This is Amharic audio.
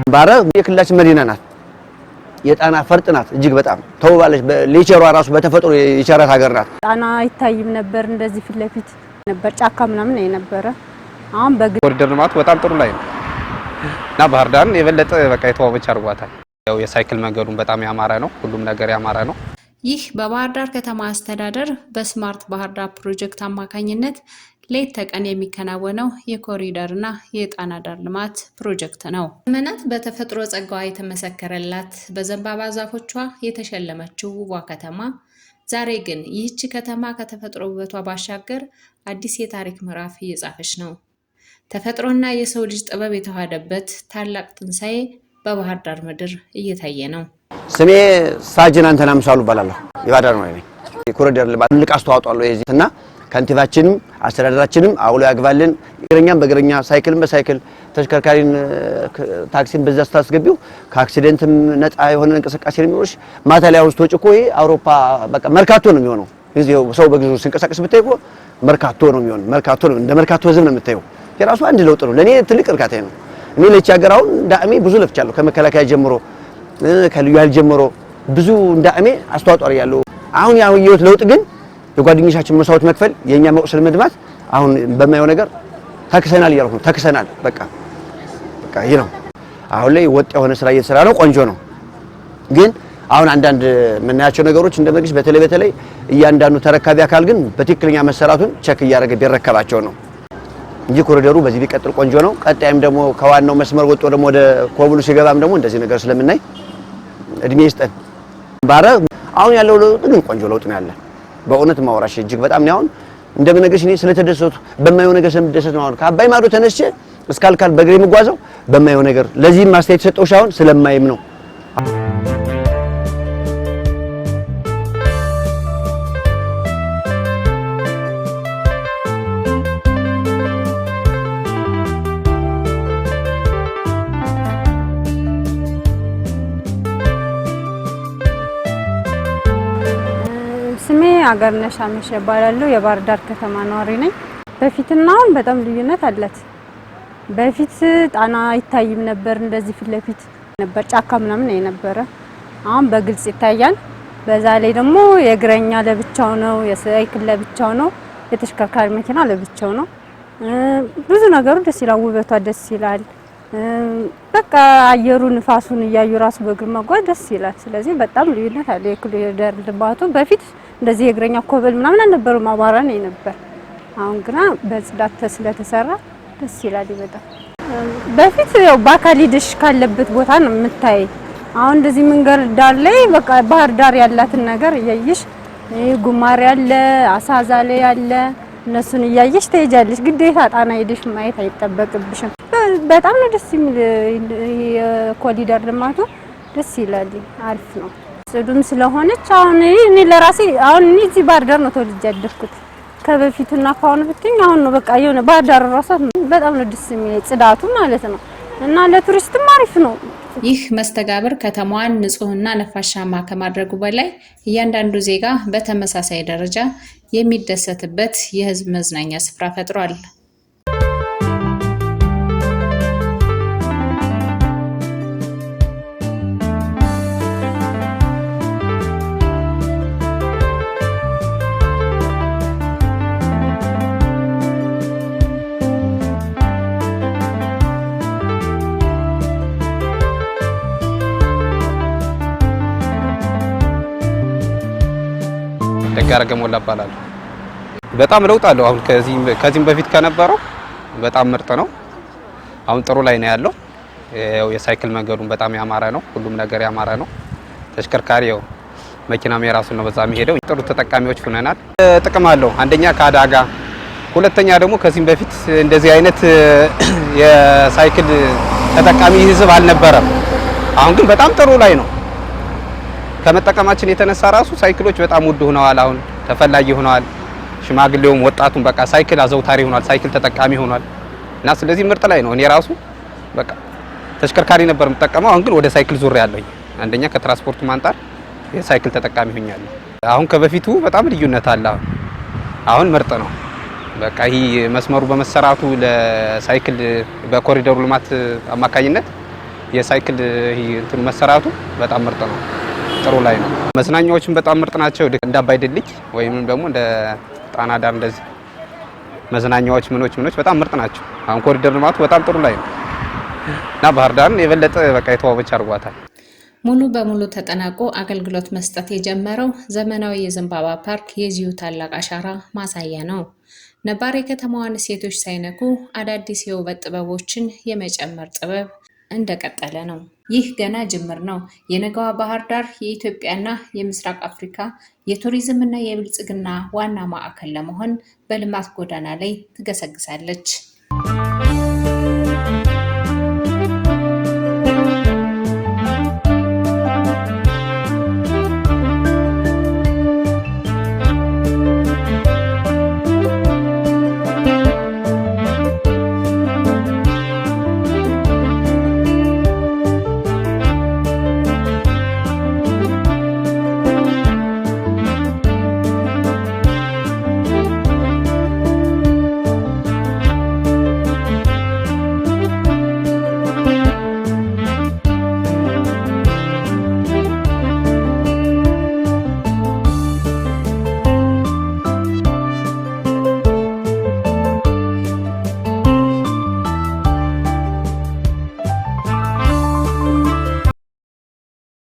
ባረ የክልላችን መዲና ናት። የጣና ፈርጥ ናት። እጅግ በጣም ተውባለች። ሌቸሯ ራሱ በተፈጥሮ የቸራት ሀገር ናት። ጣና አይታይም ነበር እንደዚህ ፊት ለፊት ነበር ጫካ ምናምን የነበረ። አሁን ኮሪደር ልማቱ በጣም ጥሩ ላይ ነው እና ባህር ዳርን የበለጠ በቃ የተዋበች አድርጓታል። ያው የሳይክል መንገዱን በጣም ያማረ ነው። ሁሉም ነገር ያማረ ነው። ይህ በባህር ዳር ከተማ አስተዳደር በስማርት ባህር ዳር ፕሮጀክት አማካኝነት ሌት ተቀን የሚከናወነው የኮሪደርና የጣና ዳር ልማት ፕሮጀክት ነው። ዘመናት በተፈጥሮ ጸጋዋ የተመሰከረላት በዘንባባ ዛፎቿ የተሸለመችው ውቧ ከተማ ዛሬ ግን ይህች ከተማ ከተፈጥሮ ውበቷ ባሻገር አዲስ የታሪክ ምዕራፍ እየጻፈች ነው። ተፈጥሮና የሰው ልጅ ጥበብ የተዋሃደበት ታላቅ ትንሣኤ በባህር ዳር ምድር እየታየ ነው። ስሜ ሳጅን አንተነህ አምሳሉ እባላለሁ። የባህር ዳር ነዋሪ ነኝ። የኮሪደር ልማት ትልቅ አስተዋጽኦ አለው የዚህና ከንቲባችንም አስተዳደራችንም አውሎ ያግባልን። እግረኛም በእግረኛ ሳይክልም በሳይክል ተሽከርካሪን ታክሲን በዛ ስታስገቢው ከአክሲደንትም ነፃ የሆነ እንቅስቃሴ ነው የሚኖርሽ። ማታ ላይ አውስቶ ጭቆ አውሮፓ በቃ መርካቶ ነው የሚሆነው። እዚው ሰው በግዙ ሲንቀሳቀስ ብታይ እኮ መርካቶ ነው የሚሆነው። መርካቶ ነው እንደ መርካቶ ህዝብ ነው የምታየው። የራሱ አንድ ለውጥ ነው። ለኔ ትልቅ እርካታ ነው። እኔ ለቺ ሀገር አሁን ዳዕሜ ብዙ ለፍቻለሁ። ከመከላከያ ጀምሮ ከልዩ ኃይል ጀምሮ ብዙ ዳዕሜ አስተዋጽኦ ያለው አሁን ያው የህይወት ለውጥ ግን የጓደኞቻችን መስዋዕት መክፈል የኛ መቁሰል መድማት አሁን በማየው ነገር ተክሰናል እያልኩ ነው። ተክሰናል በቃ ይሄ ነው። አሁን ላይ ወጥ የሆነ ስራ እየተሰራ ነው። ቆንጆ ነው። ግን አሁን አንዳንድ የምናያቸው ነገሮች እንደመግሽ በተለይ እያንዳንዱ ተረካቢ አካል ግን በትክክለኛ መሰራቱን ቸክ እያደረገ ቢረከባቸው ነው እንጂ ኮሪደሩ በዚህ ቢቀጥል ቆንጆ ነው። ቀጣይም ደግሞ ከዋናው መስመር ወጥቶ ደግሞ ወደ ኮብሉ ሲገባም ደግሞ እንደዚህ ነገር ስለምናይ እድሜ ይስጠን። ባረ አሁን ያለው ለውጥ ግን ቆንጆ ለውጥ ነው ያለ። በእውነት ማውራሽ እጅግ በጣም ነው። አሁን እንደምነግርሽ እኔ ስለተደሰቱ በማየው ነገር ስለምደሰት ነው። አሁን ከአባይ ማዶ ተነስቼ እስካልካል በእግሬ የምጓዘው በማየው ነገር ለዚህም ማስተያየት ሰጠውሽ አሁን ስለማይም ነው። ስሜ አገርነሽ አመሸ እባላለሁ። የባህር ዳር ከተማ ነዋሪ ነኝ። በፊትና አሁን በጣም ልዩነት አላት። በፊት ጣና አይታይም ነበር እንደዚህ ፊት ለፊት ነበር ጫካ ምናምን የነበረ። አሁን በግልጽ ይታያል። በዛ ላይ ደግሞ የእግረኛ ለብቻው ነው፣ የሳይክል ለብቻው ነው፣ የተሽከርካሪ መኪና ለብቻው ነው። ብዙ ነገሩ ደስ ይላል። ውበቷ ደስ ይላል። በቃ አየሩ ንፋሱን እያዩ ራሱ በእግር መጓዝ ደስ ይላል። ስለዚህ በጣም ልዩነት አለ። የኮሪደር ልማቱ በፊት እንደዚህ የእግረኛ ኮብል ምናምን አልነበረም፣ አቧራ ነው ነበር። አሁን ግና በጽዳት ስለተሰራ ደስ ይላል በጣም። በፊት ያው በአካል ሄደሽ ካለበት ቦታ ነው የምታይ። አሁን እንደዚህ መንገድ ዳር ላይ በቃ ባህር ዳር ያላትን ነገር እያየሽ ጉማሬ ያለ አሳዛ ላይ ያለ እነሱን እያየሽ ትሄጃለሽ። ግዴታ ጣና ሄደሽ ማየት አይጠበቅብሽም። በጣም ነው ደስ የሚል የኮሪደር ልማቱ ደስ ይላል። አሪፍ ነው። ጽዱም ስለሆነች አሁን እኔ ለራሴ አሁን እዚህ ባህር ዳር ነው ተወልጄ ያደግኩት። ከበፊቱና ካሁን ብትኝ አሁን ነው በቃ የሆነ ባህር ዳር ራሱ በጣም ነው ደስ የሚል ጽዳቱ ማለት ነው። እና ለቱሪስትም አሪፍ ነው። ይህ መስተጋብር ከተማዋን ንጹህና ነፋሻማ ከማድረጉ በላይ እያንዳንዱ ዜጋ በተመሳሳይ ደረጃ የሚደሰትበት የህዝብ መዝናኛ ስፍራ ፈጥሯል። ደጋረገ ሞላ እባላለሁ። በጣም ለውጥ አለው። አሁን ከዚህም በፊት ከነበረው በጣም ምርጥ ነው። አሁን ጥሩ ላይ ነው ያለው። ያው የሳይክል መንገዱን በጣም ያማረ ነው። ሁሉም ነገር ያማረ ነው። ተሽከርካሪው መኪናም የራሱ ነው በዛ የሚሄደው። ጥሩ ተጠቃሚዎች ሆነናል። ጥቅም አለው። አንደኛ ከአደጋ፣ ሁለተኛ ደግሞ ከዚህም በፊት እንደዚህ አይነት የሳይክል ተጠቃሚ ህዝብ አልነበረም። አሁን ግን በጣም ጥሩ ላይ ነው። ከመጠቀማችን የተነሳ ራሱ ሳይክሎች በጣም ውድ ሆነዋል። አሁን ተፈላጊ ሆነዋል። ሽማግሌውም ወጣቱም በቃ ሳይክል አዘውታሪ ሆኗል። ሳይክል ተጠቃሚ ሆኗል እና ስለዚህ ምርጥ ላይ ነው። እኔ ራሱ በቃ ተሽከርካሪ ነበር የምጠቀመው። አሁን ግን ወደ ሳይክል ዙር ያለኝ አንደኛ ከትራንስፖርቱ አንፃር የሳይክል ተጠቃሚ ሆኛለሁ። አሁን ከበፊቱ በጣም ልዩነት አለ። አሁን ምርጥ ነው። በቃ ይሄ መስመሩ በመሰራቱ ለሳይክል በኮሪደሩ ልማት አማካኝነት የሳይክል እንትን መሰራቱ በጣም ምርጥ ነው፣ ጥሩ ላይ ነው። መዝናኛዎችን በጣም ምርጥ ናቸው። እንደ አባይ ድልድይ ወይም ደግሞ እንደ ጣና ዳር እንደዚህ መዝናኛዎች ምኖች በጣም ምርጥ ናቸው። አሁን ኮሪደር ልማቱ በጣም ጥሩ ላይ ነው እና ባህር ዳርን የበለጠ በቃ የተዋበች አድርጓታል። ሙሉ በሙሉ ተጠናቆ አገልግሎት መስጠት የጀመረው ዘመናዊ የዘንባባ ፓርክ የዚሁ ታላቅ አሻራ ማሳያ ነው። ነባር የከተማዋን ሴቶች ሳይነኩ አዳዲስ የውበት ጥበቦችን የመጨመር ጥበብ እንደቀጠለ ነው። ይህ ገና ጅምር ነው። የነገዋ ባህር ዳር የኢትዮጵያና የምስራቅ አፍሪካ የቱሪዝምና የብልጽግና ዋና ማዕከል ለመሆን በልማት ጎዳና ላይ ትገሰግሳለች።